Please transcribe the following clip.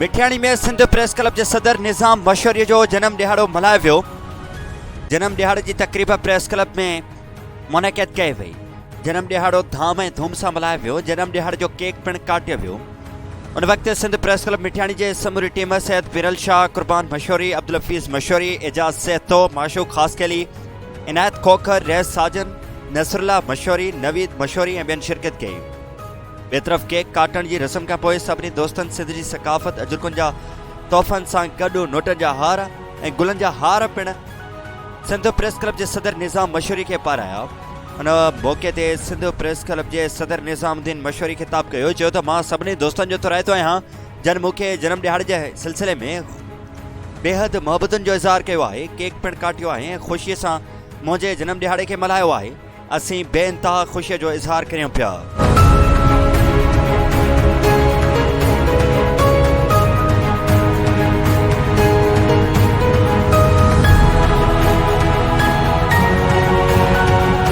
मिठियाणी में Sindh press club के सदर निज़ाम मशहूरी जो जन्म दिहाड़ो मल्हायो वियो। जन्म दिहाड़े की तकरीब प्रेस क्लब में मुनक़िद कई वई। जन्म दिहाड़ो धाम ऐं धूम से मल्हायो वियो। जन्म दिहाड़े जो केक पिण काटियो वियो। उन वक्त सिंध प्रेस क्लब मिठियाणी के समूरी टीम सैयद विरल शाह, कुर्बान मशहूरी, अब्दुल हफीज़ मशहूरी, एजाज सेहतो, माशूक खासकेली, इनायत खोखर, रैस साजन, नसरुल्ला मशहूरी, नवीद मशहूरी ऐं ॿियनि शिरकत कई। ॿिए तरफ़ केक काटण की रस्म का पोइ सभिनी दोस्तनि सिंध की सकाफ़त अजुर्गुनि जा तोहफ़नि सां गॾु नोटनि जा हार ऐं गुलनि जा हार पिण सिंध प्रेस क्लब के सदर निज़ाम मशहूरी के पाराया। उन मौके ते सिंध प्रेस क्लब के सदर निज़ामुद्दीन मशहूरी खिताब कयो। चयो त मां सभिनी दोस्तनि जो तुराइतो आहियां जन मूंखे जनम दिहाड़े के सिलसिले में बेहद मोहब्बतुनि जो इज़हार कियो आहे। केक पिण काटियो आहे ऐं ख़ुशीअ सां मुंहिंजे जनम दिहाड़े के मल्हायो आहे। असीं बेइंतहा ख़ुशीअ जो इज़हार करियूं पिया।